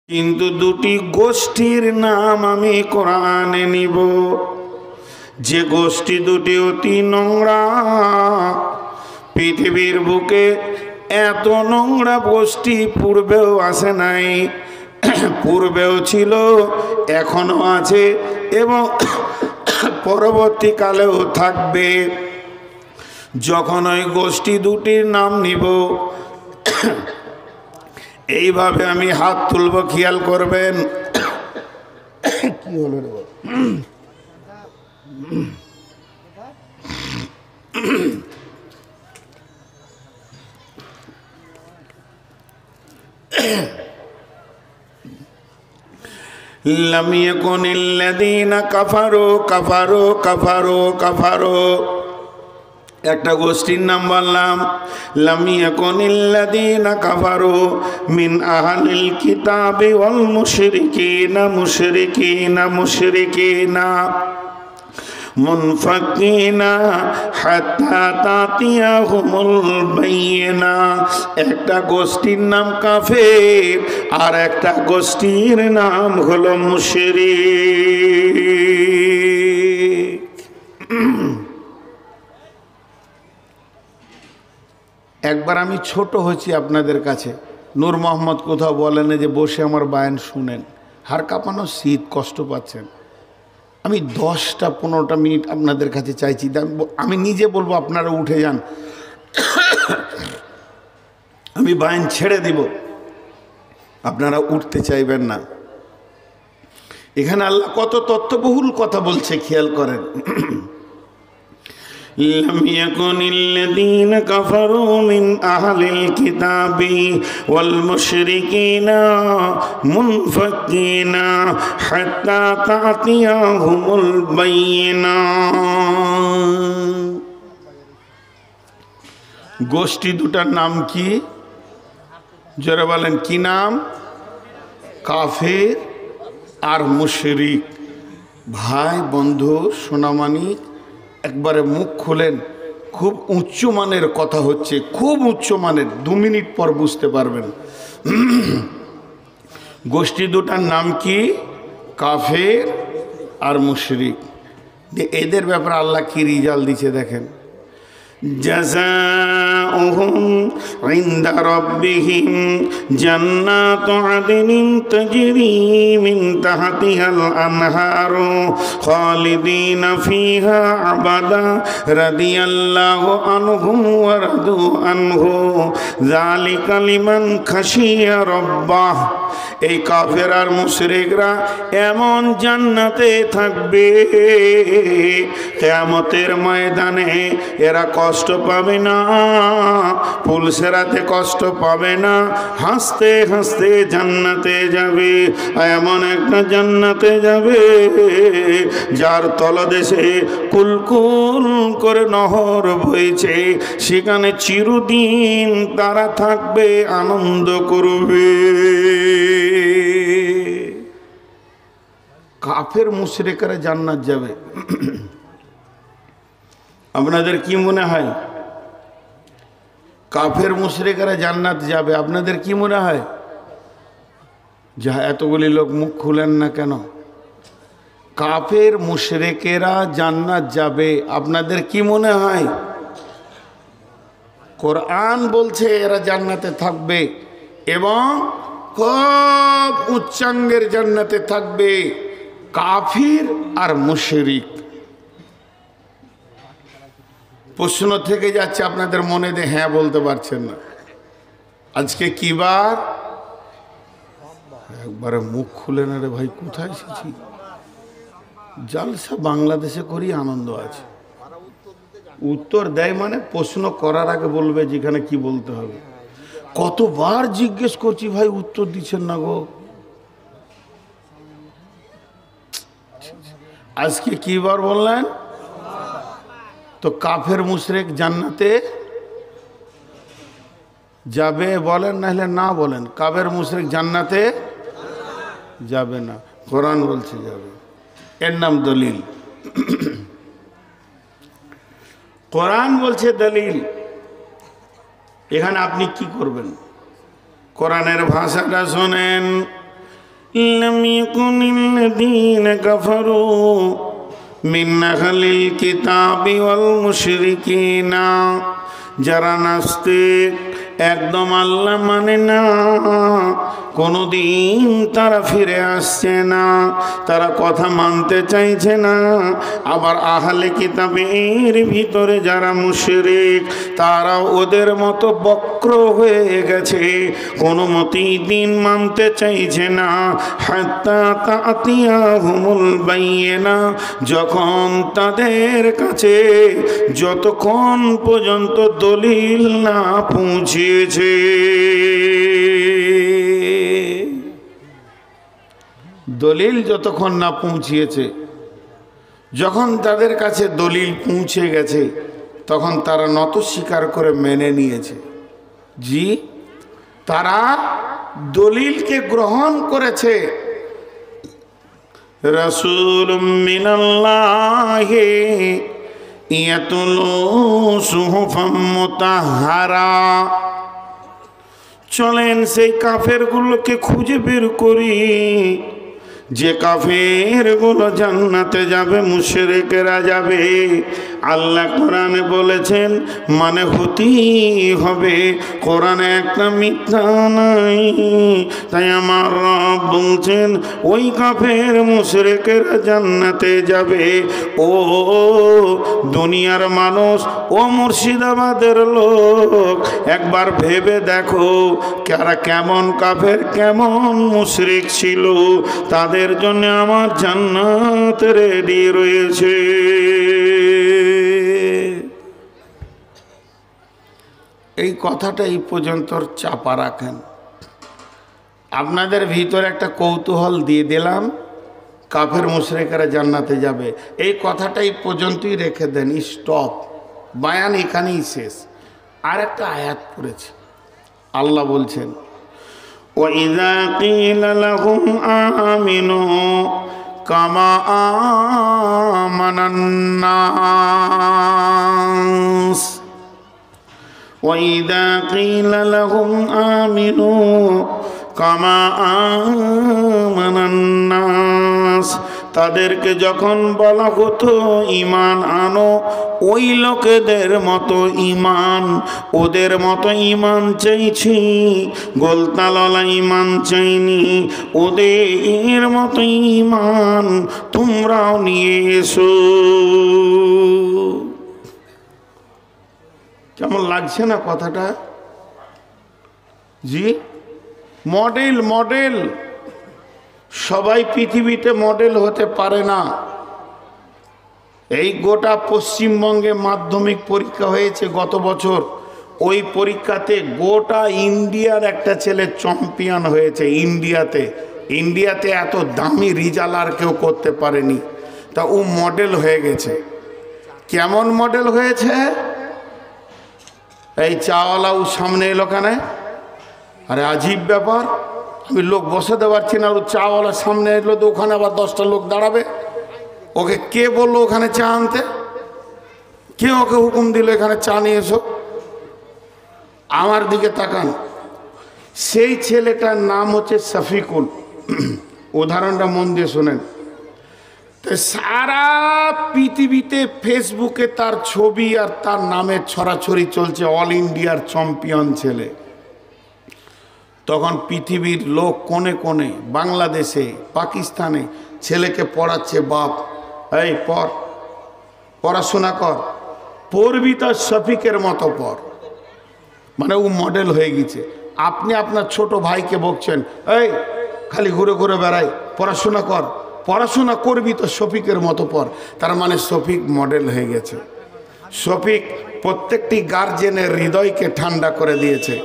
কিন্তু দুটি গোষ্ঠীর নাম আমি কোরআনে নিব, যে গোষ্ঠী দুটি অতি নোংরা। পৃথিবীর বুকে এত নোংরা গোষ্ঠী পূর্বেও আসে নাই, পূর্বেও ছিল, এখনো আছে এবং পরবর্তীকালেও থাকবে। যখন ওই গোষ্ঠী দুটির নাম নিব, এইভাবে আমি হাত তুলব, খেয়াল করবেন। কি হলো রে? লাম ইয়াকুনিল্লাযীনা কাফারু কাফারু কাফারু কাফারু, একটা গোষ্ঠীর নাম বললাম। লাম ইয়াকুনিল্লাযীনা কাফারু মিন আহলিল কিতাবি ওয়াল মুশরিকিনা মুশরিকিনা মুশরিকিনা মুনফাকিনা হাত্তা তাতিয়াহুমুল বাইয়িনা। একটা গোষ্ঠীর নাম কাফের আর একটা গোষ্ঠীর নাম হলো মুশরিক। একবার আমি ছোট হয়েছি আপনাদের কাছে, নূর মোহাম্মদ কোথাও বলেন যে বসে আমার বায়ান শুনেন, হাড় কাঁপানো শীত, কষ্ট পাচ্ছেন। আমি 10-15 মিনিট আপনাদের কাছে চাইছি, আমি নিজে বলবো আপনারা উঠে যান, আমি বায়ান ছেড়ে দিব, আপনারা উঠতে চাইবেন না। এখানে আল্লাহ কত তত্ত্ববহুল কথা বলছে, খেয়াল করেন। লাম ইয়াকুনিল্লাযীনা কাফারু মিন আহলিল কিতাবি ওয়াল মুশরিকিনা মুনফাকিনা হাত্তা তাতিয়াহুমুল বাইয়িনা। গোষ্ঠী দুটার নাম কি? যারা বলেন কি নাম? কাফের আর মুশরিক। ভাই বন্ধু সোনামানিক, একবারে মুখ খুলেন, খুব উচ্চমানের কথা হচ্ছে, খুব উচ্চমানের, 2 মিনিট পর বুঝতে পারবেন। গোষ্ঠী দুটার নাম কি? কাফের আর মুশরিক। এদের ব্যাপারে আল্লাহ কি রিজাল্ট দিচ্ছে দেখেন। জাযাউহুম ইনদা রাব্বিহিম জান্নাতু আদনিন তাজরি মিন তাহতিহাল আনহারু খালিদিনা ফিহা আবাদা রাদিয়াল্লাহু আনহুম ওয়া রাদু আনহু যালিকা লিমান খাশিয়া রাব্বাহ। এই কাফের আর মুশরিকরা এমন জান্নাতে থাকবে, কিয়ামতের ময়দানে এরা কষ্ট পাবে না, পুলসেরাতে কষ্ট পাবে না, হাসতে হাসতে জান্নাতে যাবে। এমন একটা জান্নাতে যাবে যার তলদেশে কুলকুল করে নহর বইছে, সেখানে চিরদিন তারা থাকবে, আনন্দ করবে। কাফের মুশরিকরা জান্নাত যাবে। আপনাদের কি মনে হয়? কাফের মুশরিকরা জান্নাত যাবে, আপনাদের কি মনে হয়? যা এতগুলি লোক মুখ খুলেন না কেন? কাফের মুশরিকেরা জান্নাত যাবে, আপনাদের কি মনে হয়? কোরআন বলছে এরা জান্নাতে থাকবে এবং খুব উচ্চাঙ্গের জান্নাতে থাকবে, কাফির আর মুশরিক। প্রশ্ন থেকে যাচ্ছে আপনাদের মনে, দিয়ে হ্যাঁ বলতে পারছেন না। আজকে কি বার? একবারে মুখ খুলে না রে ভাই, কোথায় এসেছি? জালসা বাংলাদেশে করি, আনন্দ আছে। উত্তর দেয় মানে প্রশ্ন করার আগে বলবে যেখানে কি বলতে হবে। কতবার জিজ্ঞেস করছি ভাই, উত্তর দিচ্ছেন না গো। আজকে কি বার বললেন? তো কাফের মুশরিক জান্নাতে যাবে বলেন, না হলে না বলেন। কাফের মুশরিক জান্নাতে যাবে না, কোরআন বলছে যাবে। এর নাম দলিল। কোরআন বলছে দলিল। এখানে আপনি কি করবেন? কোরআনের ভাষাটা শোনেন। লাম ইয়াকুনিল্লাযীনা কাফারু মিন আহলিল কিতাবি ওয়াল মুশরিকিনা, যারা নাস্তিক, একদম আল্লাহ মানে না, কোনোদিন তারা ফিরে আসছে না, তারা কথা মানতে চাইছে না। আবার আহলে কিতাবের ভিতরে যারা মুশরিক, তারা ওদের মতো বক্র হয়ে গেছে, কোনো মতেই দিন মানতে চাইছে না। হাত্তা তাতিয়াহুমুল বাইয়িনা, যখন তাদের কাছে যতক্ষণ পর্যন্ত দলিল না পৌঁছেছে, দলিল যতক্ষণ না পৌঁছিয়েছে, যখন তাদের কাছে দলিল পৌঁছে গেছে, তখন তারা নত স্বীকার করে মেনে নিয়েছে। জি, তারা দলিলকে গ্রহণ করেছে। রাসূলুম মিনাল্লাহি ইয়াতুলু সুহুফাম মুতাহহারা, চলেন সেই কাফেরগুলোকে খুঁজে বের করি, যে কাফেরগুলো জান্নাতে যাবে, মুশরিকেরা যাবে। আল্লাহ কোরআনে বলেছেন, মানে হতেই হবে, কোরআনে একটা মিথ্যা নাই। তাই আমার রব বলছেন, ওই কাফের মুশরিকেরা জান্নাতে যাবে। ও দুনিয়ার মানুষ, ও মুর্শিদাবাদের লোক, একবার ভেবে দেখো কারা কেমন কাফের, কেমন মুশরিক ছিল, তাদের জন্য আমার জান্নাত রেডি রয়েছে। এই কথাটা এই পর্যন্ত চাপা রাখেন। আপনাদের ভিতরে একটা কৌতূহল দিয়ে দিলাম, কাফের মুশরিকেরা জান্নাতে যাবে, এই কথাটা এই পর্যন্তই রেখে দেন, স্টপ, বায়ান এখানেই শেষ। আর একটা আয়াত পড়েছে, আল্লাহ বলছেন, وَإِذَا قِيلَ لَهُمْ آمِنُوا كَمَا آمَنَ النَّاسُ وَإِذَا قِيلَ لَهُمْ آمِنُوا كَمَا آمَنَ النَّاسُ, তাদেরকে যখন বলা হতো ঈমান আনো, ওই লোকেদের মতো ঈমান, ওদের মতো ঈমান চাইছি, গোলতাললা ঈমান চাইনি, ওদের মতো ঈমান তোমরাও নিয়ে এসো। কেমন লাগছে না কথাটা? জি, মডেল মডেল, সবাই পৃথিবীতে মডেল হতে পারে না। এই গোটা পশ্চিমবঙ্গে মাধ্যমিক পরীক্ষা হয়েছে গত বছর, ওই পরীক্ষাতে গোটা ইন্ডিয়ার একটা ছেলে চ্যাম্পিয়ন হয়েছে। ইন্ডিয়াতে এত দামি রেজাল্ট আর কেউ করতে পারেনি, তা ও মডেল হয়ে গেছে। কেমন মডেল হয়েছে? এই চাওয়ালা ও সামনে এলো কেন? আরে আজীব ব্যাপার, আমি লোক বসাতে পারছি না, ও চাওয়ালার সামনে এলো, তো ওখানে আবার 10টা লোক দাঁড়াবে। ওকে কে বললো ওখানে চা আনতে? কে ওকে হুকুম দিল এখানে চা নিয়ে এসো? আমার দিকে তাকান, সেই ছেলেটার নাম হচ্ছে শফিকুল। উদাহরণটা মন দিয়ে শোনেন। তো সারা পৃথিবীতে ফেসবুকে তার ছবি আর তার নামের ছড়াছড়ি চলছে, অল ইন্ডিয়ার চ্যাম্পিয়ন ছেলে। তখন পৃথিবীর লোক কোণে কোণে, বাংলাদেশে, পাকিস্তানে ছেলেকে পড়াচ্ছে বাপ, এই পড়, পড়াশোনা কর, পড়বি তার শফিকের মতো পড়। মানে ও মডেল হয়ে গেছে। আপনি আপনার ছোট ভাইকে বকছেন, এই খালি ঘুরে ঘুরে বেড়াই, পড়াশোনা কর, পড়াশোনা করবি তো শফিকের মতো পড়। তার মানে শফিক মডেল হয়ে গেছে। শফিক প্রত্যেকটি গার্জেনের হৃদয়কে ঠান্ডা করে দিয়েছে।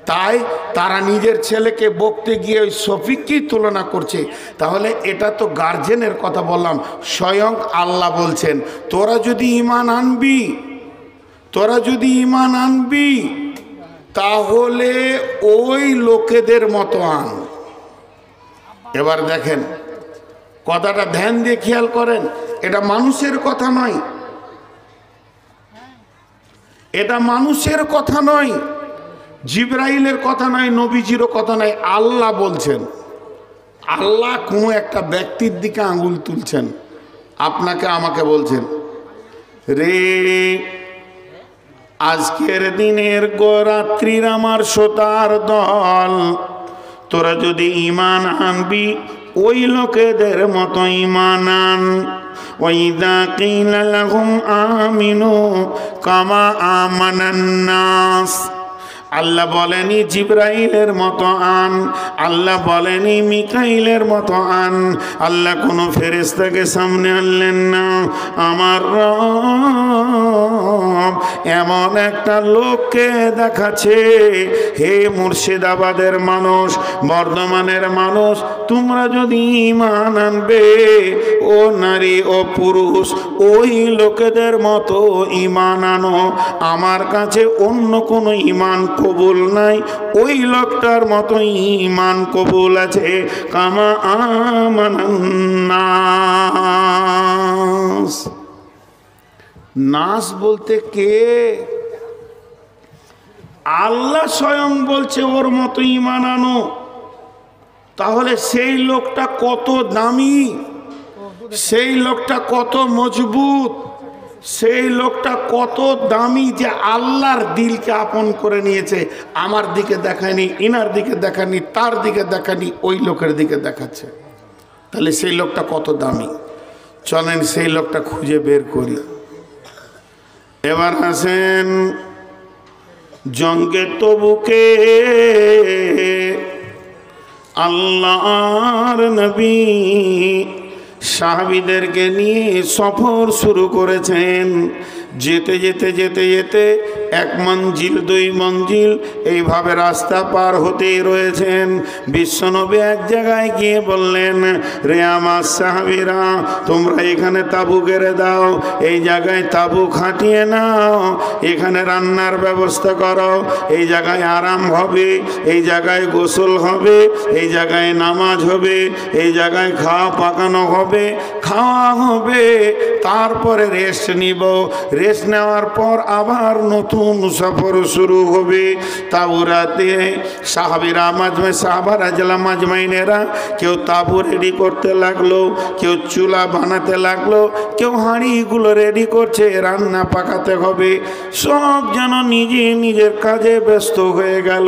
তাই তারা নিজের ছেলেকে বকতে গিয়ে ওই শফিককেই তুলনা করছে। তাহলে এটা তো গার্জেনের কথা বললাম, স্বয়ং আল্লাহ বলছেন, তোরা যদি ঈমান আনবি তাহলে ওই লোকেদের মতো আন। এবার দেখেন কথাটা ধ্যান দিয়ে খেয়াল করেন, এটা মানুষের কথা নয়, এটা মানুষের কথা নয়, জিবরাইলের কথা নয়, নবীজিরও কথা নয়, আল্লাহ বলছেন। আল্লাহ কোনো একটা ব্যক্তির দিকে আঙুল তুলছেন, আপনাকে আমাকে বলছেন, রে আজকের দিনের রাত্রির আমার শ্রোতার দল, তোরা যদি ঈমান আনবি ওই লোকেদের মতো ঈমান আন। ওয়াইদা কিলা লাহুম আমিনু কামা আমানান নাস, আল্লাহ বলেনি জিবরাইলের মতো আন, আল্লাহ বলেনি মিকাইলের মতো আন, আল্লাহ কোনো ফেরেশতাকে সামনে আনলেন না। আমার রব এমন একটা লোককে দেখাচ্ছে, হে মুর্শিদাবাদের মানুষ, বর্ধমানের মানুষ, তোমরা যদি ঈমান আনবে ও নারী ও পুরুষ ওই লোকেদের মতো ঈমান আনো, আমার কাছে অন্য কোনো ঈমান কবুল নাই, ওই লোকটার মতো ঈমান কবুল আছে। কামা আমানান নাস, নাস বলতে কে? আল্লাহ স্বয়ং বলছে ওর মতো ঈমান আনো। তাহলে সেই লোকটা কত দামি, সেই লোকটা কত মজবুত, সেই লোকটা কত দামি যে আল্লাহর দিলকে আপন করে নিয়েছে। আমার দিকে দেখায়নি, ইনার দিকে দেখায়নি, তার দিকে দেখায়নি, ওই লোকের দিকে দেখাচ্ছে। তাহলে সেই লোকটা কত দামি, চলেন সেই লোকটা খুঁজে বের করি। এবার আসেন জঙ্গে তবুকে আল্লাহর নবী সাহাবীদেরকে নিয়ে সফর শুরু করেছেন। যেতে যেতে যেতে যেতে এক মঞ্জিল দুই মঞ্জিল এইভাবে রাস্তা পার হতেই রয়েছেন। বিশ্বনবী এক জায়গায় গিয়ে বললেন, রে আমার সাহাবীরা, তোমরা এখানে তাঁবু গেড়ে দাও, এই জায়গায় তাঁবু খাটিয়ে নাও, এখানে রান্নার ব্যবস্থা করো, এই জায়গায় আরাম হবে, এই জায়গায় গোসল হবে, এই জায়গায় নামাজ হবে, এই জায়গায় খাওয়া পাকানো হবে, খাওয়া হবে, তারপরে রেস্ট নিব, রেস্ট নেওয়ার পর আবার নতুন সফর শুরু হবে। তাবুরাতে সাহাবীরা সাহাবারা জেলা মাজমাইনেরা কেউ তাবু রেডি করতে লাগলো, কেউ চুলা বানাতে লাগলো, কেউ হাঁড়িগুলো রেডি করছে, রান্না পাকাতে হবে, সব যেন নিজে নিজের কাজে ব্যস্ত হয়ে গেল।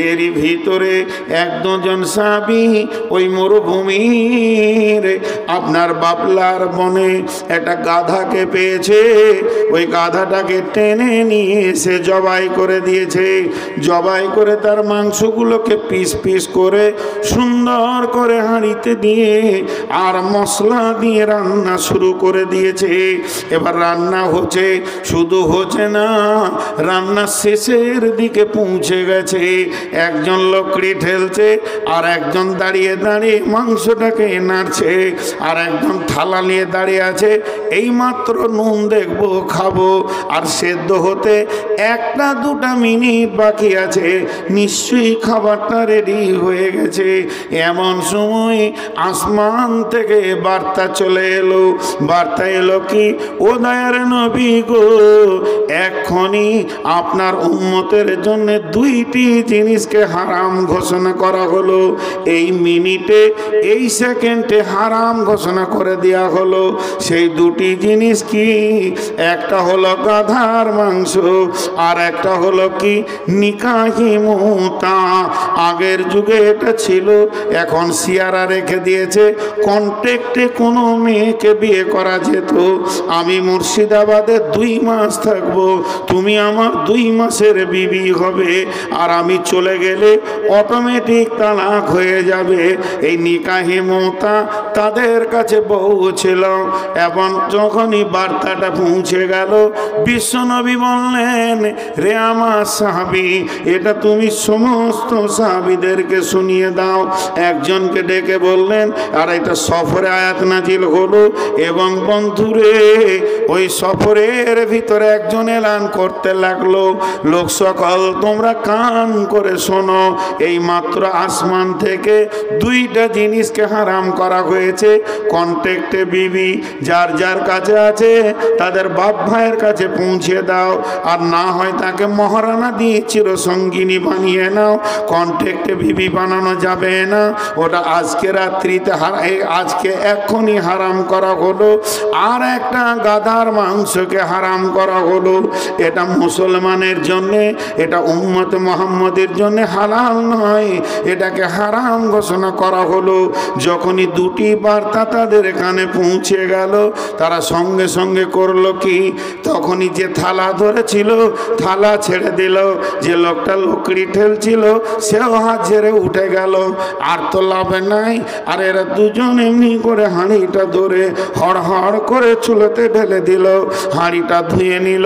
এরই ভিতরে এক দুজন সাহাবী ওই মরুভূমির আপনার বাবলার বনে একটা গাধাকে পেয়েছে, ওই গাধাটাকে টেনে নিয়ে এসে জবাই করে দিয়েছে। জবাই করে তার মাংসগুলোকে পিস পিস করে সুন্দর করে হাঁড়িতে দিয়ে আর মশলা দিয়ে রান্না শুরু করে দিয়েছে। এবার রান্না হচ্ছে, শুধু হচ্ছে না, রান্না শেষের দিকে পৌঁছে গেছে। একজন লকড়ি ঠেলছে, আর একজন দাঁড়িয়ে দাঁড়িয়ে মাংসটাকে নাড়ছে, আর একজন থালা নিয়ে দাঁড়িয়ে আছে, এইমাত্র নুন দেখবো খাবো, আর সেদ্ধ হতে একটা দুটা মিনিট বাকি আছে, নিশ্চয়ই খাবারটা রেডি হয়ে গেছে। এমন সময় আসমান থেকে বার্তা চলে এলো। বার্তা এলো কি, ও দয়ার নবী গো, এক্ষুনি আপনার উম্মতের জন্য দুইটি জিনিসকে হারাম ঘোষণা করা হলো। এই মিনিটে এই সেকেন্ডে হারাম ঘোষণা করে দেওয়া হলো। সেই দুটি জিনিস কি? একটা হলো গাধার মাংস, আর একটা হলো কি, নিকাহি মুতা। আগের যুগে এটা ছিল, এখন সিয়ারা রেখে দিয়েছে। কন্ট্যাক্টে কোনো মেয়েকে বিয়ে করা যেত। আমি মুর্শিদাবাদে 2 মাস থাকবো, তুমি আমার 2 মাসের বিবি হবে, আর আমি চলে গেলে অটোমেটিক তালাক হয়ে যাবে। এই নিকাহি মুতা তাদের কাছে বউ ছিল। এবং যখনই বার্তাটা পৌঁছে গেল, বিশ্বনবী বললেন, রে আমার সাহাবী, এটা তুমি সমস্ত সাহাবীদেরকে শুনিয়ে দাও। একজনকে ডেকে বললেন, আর এটা সফরে আয়াত নাজিল হলো। এবং বন্ধুরে, ওই সফরের ভিতরে একজন এলান করতে লাগলো, লোক সকল তোমরা কান করে শোনো, এই মাত্র আসমান থেকে 2টা জিনিসকে হারাম করা হয়েছে। কন্ট্যাক্টে বিবি যার যার কাছে আছে তাদের বাপ ভাইয়ের কাছে পৌঁছে দাও, আর না হয় তাকে মহারানা দিয়ে চিরসঙ্গিনী বানিয়ে নাও। কন্ট্যাক্টে বিবি বানানো যাবে না, ওটা আজকে রাত্রিতে আজকে এক্ষুনি হারাম করা হলো। আর একটা গাধার মাংসকে হারাম করা হলো। এটা মুসলমানের জন্যে, এটা উম্মত মুহাম্মদের জন্যে হালাল নয়, এটাকে হারাম ঘোষণা করা হলো। যখনই দুটি বার্তা তাদের কানে পৌঁছে গেল, তারা সঙ্গে সঙ্গে করলো কি, তখনই যে থালা ধরেছিল থালা ছেড়ে দিল, যে লোকটা লকড়ি ঠেলছিল সেও হাত ছেড়ে উঠে গেল। আর তো লাভে নাই। আর এরা দুজন এমনি করে হাঁড়িটা ধরে হড় করে চুলোতে ঢেলে দিল, হাঁড়িটা ধুয়ে নিল।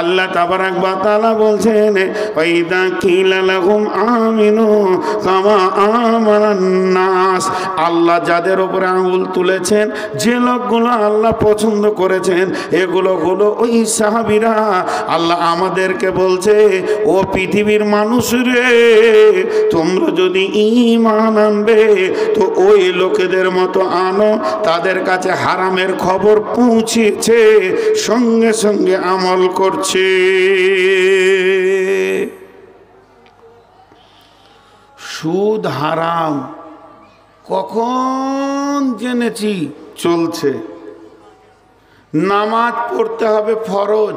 আল্লাহ তাবারাক ওয়া তাআলা বলছেন, ওয়াইদা কিলা লাহুম আমিনু কামা আমানান নাস। আল্লাহ যাদের উপরে আঙুল তুলেছেন, যে লোকগুলো আল্লাহ পছন্দ করেছেন, এগুলো হলো ওই সাহাবীরা। আল্লাহ আমাদেরকে বলছে, ও পৃথিবীর মানুষ রে, তোমরা যদি ঈমান আনবে তো ওই লোকেদের মতো আনো, তাদের কাছে হারামের খবর পৌঁছেছে, সঙ্গে সঙ্গে আমল করছে। সুদ হারাম কখন জেনেছি, চলছে। নামাজ পড়তে হবে ফরজ,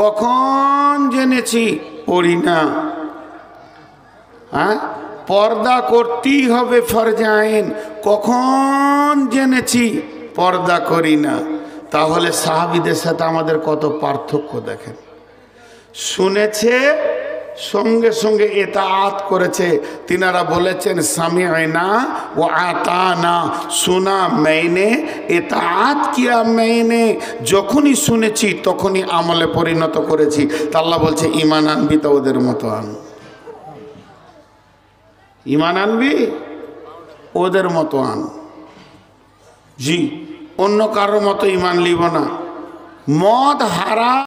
কখন জেনেছি, পড়ি না। হ্যাঁ, পর্দা করতেই হবে ফরজে আইন, কখন জেনেছি, পর্দা করি না। তাহলে সাহাবীদের সাথে আমাদের কত পার্থক্য দেখেন। শুনেছে, সঙ্গে সঙ্গে ইতাআত করেছে। তিনারা বলেছেন সামি'না ওয়া আতানা, শোনা মেনে, ইতাআত কিয়া মেনে। যখনই শুনেছি তখনই আমলে পরিণত করেছি। তা আল্লাহ বলছে, ঈমান আনবি তো ওদের মতো আন। ঈমান আনবি ওদের মতো আন। জি, অন্য কারোর মতো ঈমান লিব না। মদ হারাম।